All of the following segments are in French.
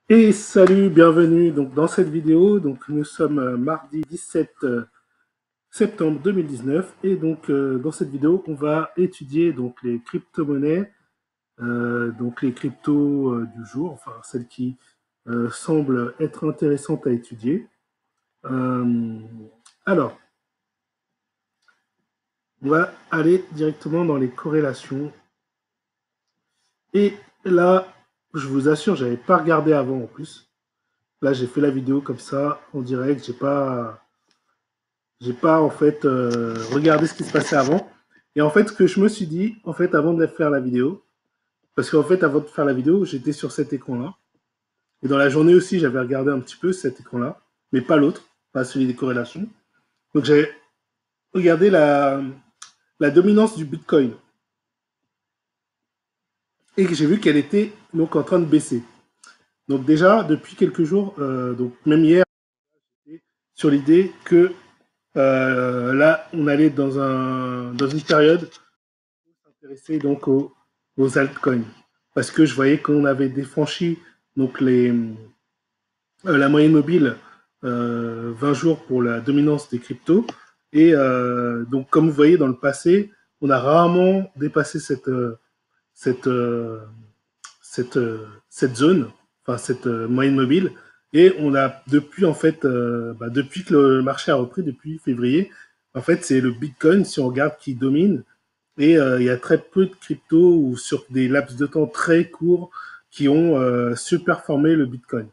Et salut, bienvenue donc dans cette vidéo. Donc nous sommes mardi 17 septembre 2019 et donc dans cette vidéo on va étudier donc les crypto-monnaies, donc les cryptos du jour, enfin celles qui semblent être intéressantes à étudier. Euh, alors, on va aller directement dans les corrélations et là, je vous assure, j'avais pas regardé avant en plus. Là, j'ai fait la vidéo comme ça en direct, j'ai pas en fait regardé ce qui se passait avant. Et en fait, ce que je me suis dit, en fait, avant de faire la vidéo, parce qu'en fait, avant de faire la vidéo, j'étais sur cet écran-là. Et dans la journée aussi, j'avais regardé un petit peu cet écran-là, mais pas l'autre, pas celui des corrélations. Donc j'ai regardé la dominance du Bitcoin. Et j'ai vu qu'elle était donc en train de baisser. Donc déjà, depuis quelques jours, donc même hier, sur l'idée que là, on allait dans une période intéressé donc aux altcoins parce que je voyais qu'on avait défranchi donc la moyenne mobile 20 jours pour la dominance des cryptos et donc comme vous voyez dans le passé on a rarement dépassé cette, euh, cette zone, enfin cette moyenne mobile et on a depuis en fait depuis que le marché a repris depuis février en fait c'est le Bitcoin si on regarde qui domine et il y a très peu de cryptos ou sur des laps de temps très courts qui ont surperformé le Bitcoin.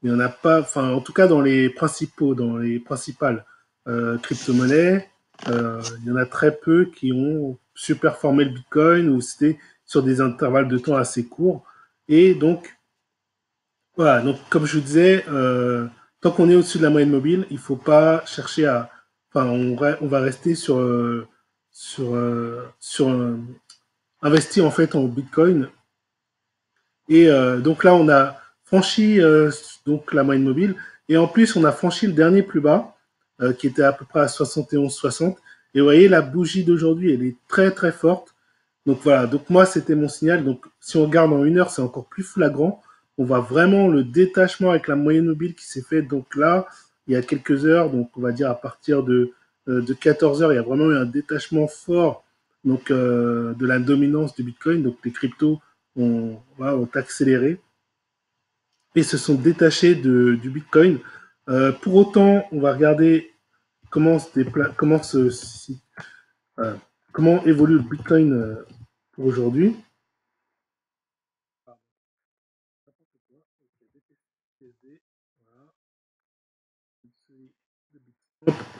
Il n'y en a pas, enfin en tout cas dans les principales crypto-monnaies, il y en a très peu qui ont surperformé le Bitcoin ou c'était sur des intervalles de temps assez courts. Et donc voilà, donc comme je vous disais, tant qu'on est au-dessus de la moyenne mobile, il ne faut pas chercher à, enfin on va rester sur investi en fait en Bitcoin. Et donc là, on a franchi donc la moyenne mobile. Et en plus, on a franchi le dernier plus bas, qui était à peu près à 71,60. Et vous voyez, la bougie d'aujourd'hui, elle est très très forte. Donc voilà, donc moi, c'était mon signal. Donc si on regarde en une heure, c'est encore plus flagrant. On voit vraiment le détachement avec la moyenne mobile qui s'est fait. Donc là, il y a quelques heures, donc on va dire à partir de 14 heures, il y a vraiment eu un détachement fort donc, de la dominance du Bitcoin. Donc les cryptos voilà, ont accéléré et se sont détachés du Bitcoin. Pour autant, on va regarder comment, comment, euh, comment évolue le Bitcoin pour aujourd'hui.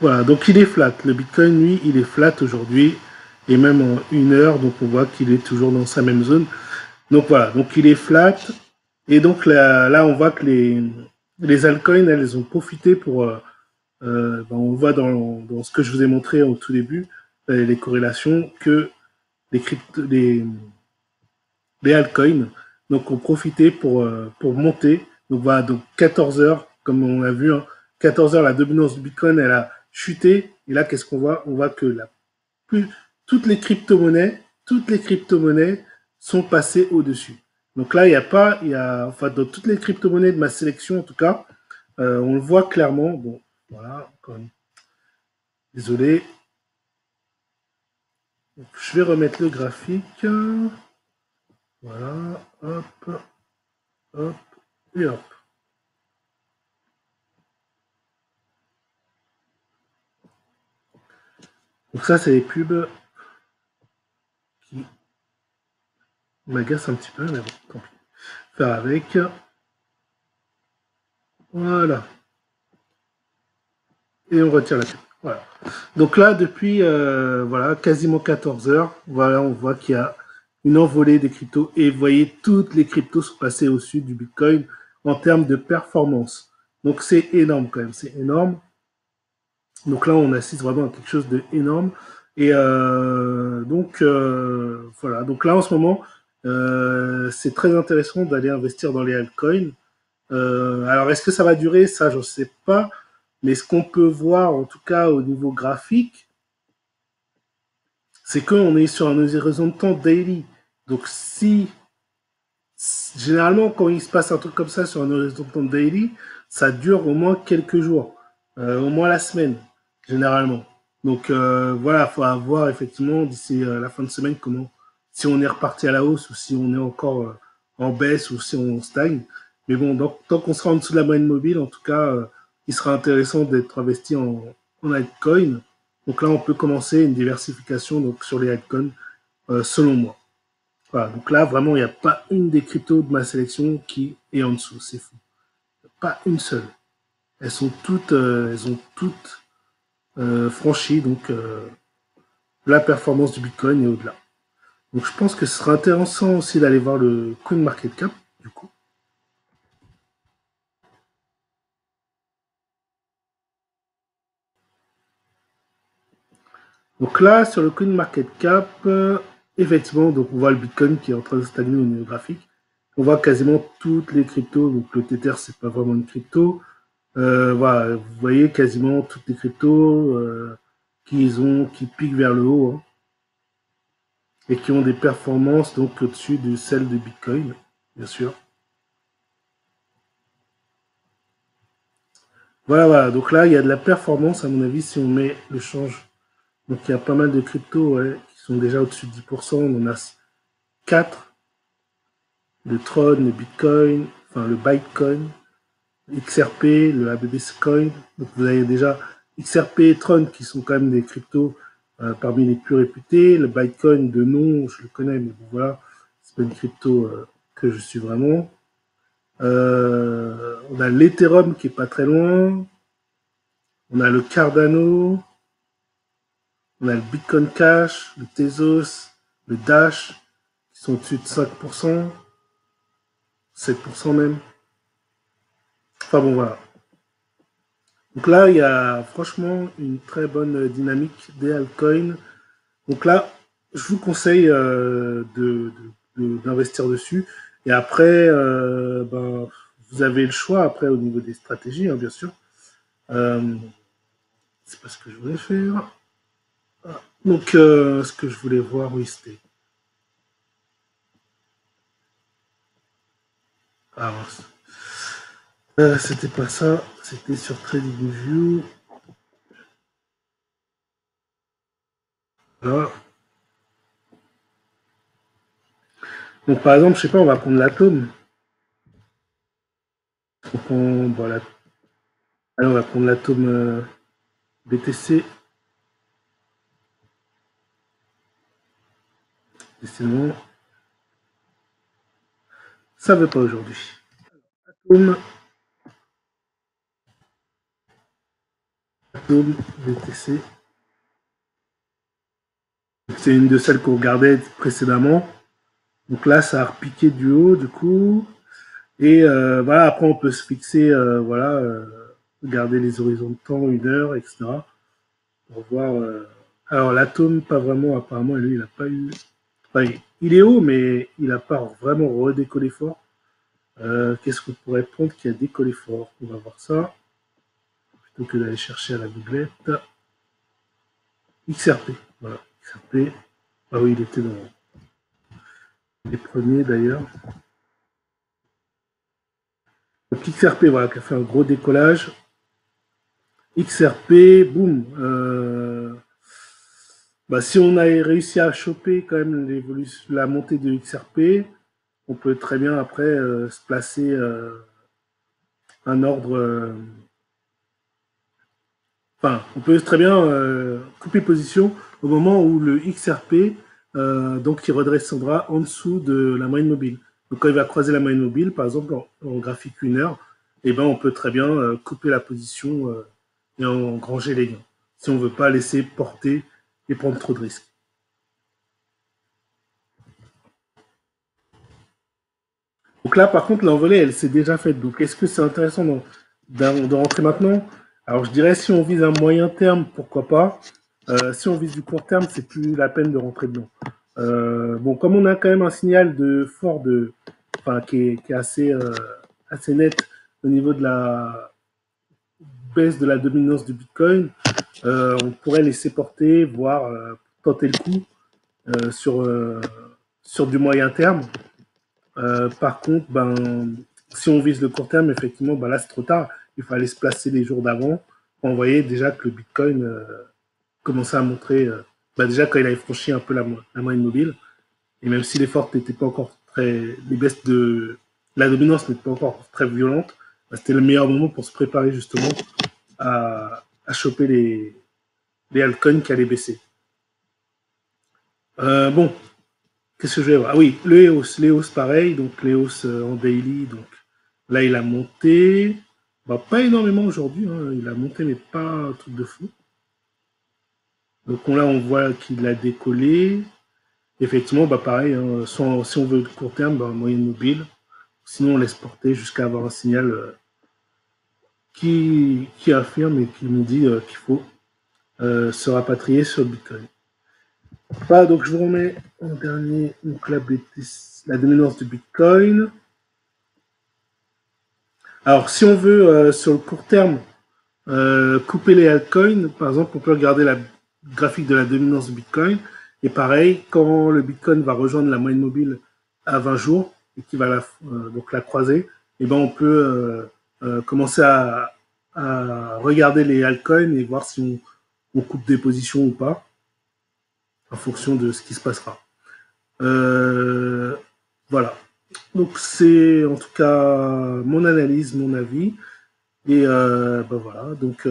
Voilà, donc il est flat. Le Bitcoin, lui, il est flat aujourd'hui et même en une heure, donc on voit qu'il est toujours dans sa même zone. Donc voilà, donc il est flat. Et donc là on voit que les altcoins, elles ont profité pour, on voit dans ce que je vous ai montré au tout début, les corrélations, que les, les altcoins donc, ont profité pour monter. Donc voilà, donc 14 heures, comme on a vu, hein, 14 heures, la dominance du Bitcoin, elle a chuté. Et là, qu'est-ce qu'on voit? On voit que plus, toutes les crypto-monnaies sont passées au-dessus. Donc là, il n'y a pas, il y a, enfin, dans toutes les crypto-monnaies de ma sélection, en tout cas, on le voit clairement. Bon, voilà, désolé. Donc, je vais remettre le graphique. Voilà, hop, hop, et hop. Donc ça, c'est les pubs qui m'agacent un petit peu, mais bon, tant pis. Faire avec. Voilà. Et on retire la pub. Voilà. Donc là, depuis voilà, quasiment 14 heures, voilà, on voit qu'il y a une envolée des cryptos. Et vous voyez, toutes les cryptos sont passées au-dessus du Bitcoin en termes de performance. Donc c'est énorme quand même, c'est énorme. Donc là, on assiste vraiment à quelque chose d'énorme. Et donc voilà. Donc là, en ce moment, c'est très intéressant d'aller investir dans les altcoins. Alors, est-ce que ça va durer? Ça, je ne sais pas. Mais ce qu'on peut voir, en tout cas au niveau graphique, c'est qu'on est sur un horizon de temps daily. Donc, si généralement, quand il se passe un truc comme ça sur un horizontal daily, ça dure au moins quelques jours, au moins la semaine, généralement. Donc voilà, il faudra voir effectivement d'ici la fin de semaine comment, si on est reparti à la hausse ou si on est encore en baisse ou si on stagne. Mais bon, donc, tant qu'on sera en dessous de la moyenne mobile, en tout cas, il sera intéressant d'être investi en altcoin. Donc là, on peut commencer une diversification donc, sur les altcoins, selon moi. Voilà, donc là, vraiment, il n'y a pas une des cryptos de ma sélection qui est en dessous. C'est fou. Pas une seule. Elles ont toutes franchi donc la performance du Bitcoin et au-delà. Donc je pense que ce sera intéressant aussi d'aller voir le CoinMarketCap, du coup. Donc là, sur le CoinMarketCap, effectivement, donc on voit le Bitcoin qui est en train de stagner au niveau graphique. On voit quasiment toutes les cryptos. Donc le Tether, c'est pas vraiment une crypto. Voilà, vous voyez quasiment toutes les cryptos qui piquent vers le haut, hein, et qui ont des performances donc au-dessus de celles de Bitcoin, bien sûr. Voilà, voilà. Donc là, il y a de la performance, à mon avis, si on met le change. Donc il y a pas mal de cryptos ouais, qui sont déjà au-dessus de 10%. On en a 4, le Tron, le Bitcoin, enfin le Bytecoin, XRP, le ABBC Coin. Donc vous avez déjà XRP et Tron qui sont quand même des cryptos parmi les plus réputés. Le Bytecoin de nom, je le connais, mais bon, voilà, c'est pas une crypto que je suis vraiment. On a l'Ethereum qui est pas très loin. On a le Cardano. On a le Bitcoin Cash, le Tezos, le Dash, qui sont au-dessus de 5%, 7% même. Enfin bon, voilà. Donc là, il y a franchement une très bonne dynamique des altcoins. Donc là, je vous conseille d'investir dessus. Et après, ben, vous avez le choix après au niveau des stratégies, hein, bien sûr. Euh, c'est pas ce que je voulais faire. Donc, ce que je voulais voir, oui, c'était. Ah, c'était pas ça, c'était sur TradingView. Là. Donc, par exemple, je sais pas, on va prendre l'atome. Voilà. Allez, on va prendre l'atome BTC. Décidément, ça veut pas aujourd'hui. Atome, atome BTC. C'est une de celles qu'on regardait précédemment. Donc là, ça a repiqué du haut, du coup. Et voilà, après, on peut se fixer, voilà, regarder les horizons de temps, 1 heure, etc. Pour voir. Alors, l'atome, pas vraiment, apparemment, lui, il n'a pas eu. Enfin, il est haut, mais il n'a pas vraiment redécollé fort. Qu'est-ce qu'on pourrait prendre qui a décollé fort? On va voir ça. Plutôt que d'aller chercher à la doublette. XRP. Voilà, XRP. Ah oui, il était dans les premiers d'ailleurs. Donc XRP, voilà, qui a fait un gros décollage. XRP, boum. Bah, si on a réussi à choper quand même la montée de XRP, on peut très bien après se placer un ordre. Enfin, on peut très bien couper position au moment où le XRP, donc il redescendra en dessous de la moyenne mobile. Donc quand il va croiser la moyenne mobile, par exemple en graphique 1 heure, eh ben, on peut très bien couper la position et engranger les gains. Si on ne veut pas laisser porter et prendre trop de risques. Donc là, par contre, l'envolée, elle s'est déjà faite. Donc est-ce que c'est intéressant de rentrer maintenant? Alors je dirais si on vise un moyen terme, pourquoi pas. Si on vise du court terme, c'est plus la peine de rentrer dedans. Bon, comme on a quand même un signal de fort enfin, qui est assez net au niveau de la baisse de la dominance du Bitcoin, on pourrait laisser porter, voire tenter le coup sur du moyen terme. Par contre, ben, si on vise le court terme, effectivement, ben là, c'est trop tard. Il fallait se placer les jours d'avant. On voyait déjà que le Bitcoin commençait à montrer, ben déjà quand il avait franchi un peu la moyenne mobile, et même si l'effort n'était pas encore très, les baisses de la dominance n'était pas encore très violente, ben c'était le meilleur moment pour se préparer justement à choper les altcoins qui allaient baisser. Bon, qu'est-ce que je vais voir? Ah oui, le EOS pareil, donc l'EOS en daily, donc là il a monté, bah, pas énormément aujourd'hui, hein, il a monté mais pas un truc de fou. Donc là on voit qu'il a décollé. Effectivement, bah pareil, hein, si on veut de court terme, bah, moyenne mobile, sinon on laisse porter jusqu'à avoir un signal qui affirme et qui nous dit qu'il faut se rapatrier sur le Bitcoin. Voilà, donc je vous remets en dernier donc la dominance du Bitcoin. Alors, si on veut, sur le court terme, couper les altcoins, par exemple, on peut regarder la graphique de la dominance du Bitcoin. Et pareil, quand le Bitcoin va rejoindre la moyenne mobile à 20 jours et qu'il va donc la croiser, et ben on peut commencer à regarder les altcoins et voir si on coupe des positions ou pas, en fonction de ce qui se passera. Voilà. Donc c'est en tout cas mon analyse, mon avis. Et ben voilà, donc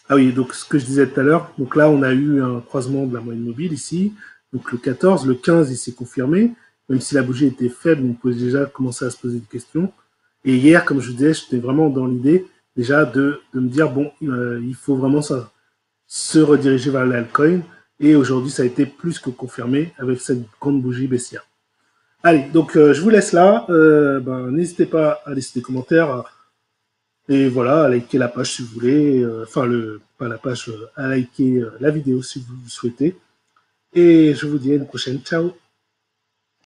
ah oui, donc ce que je disais tout à l'heure, donc là on a eu un croisement de la moyenne mobile ici, donc le 14, le 15 il s'est confirmé, même si la bougie était faible, on peut déjà commencer à se poser des questions. Et hier, comme je disais, j'étais vraiment dans l'idée déjà de me dire bon, il faut vraiment se rediriger vers l'altcoin. Et aujourd'hui, ça a été plus que confirmé avec cette grande bougie baissière. Allez, donc je vous laisse là. Ben, n'hésitez pas à laisser des commentaires. Et voilà, à liker la page si vous voulez. Enfin, pas la page, à liker la vidéo si vous le souhaitez. Et je vous dis à une prochaine. Ciao.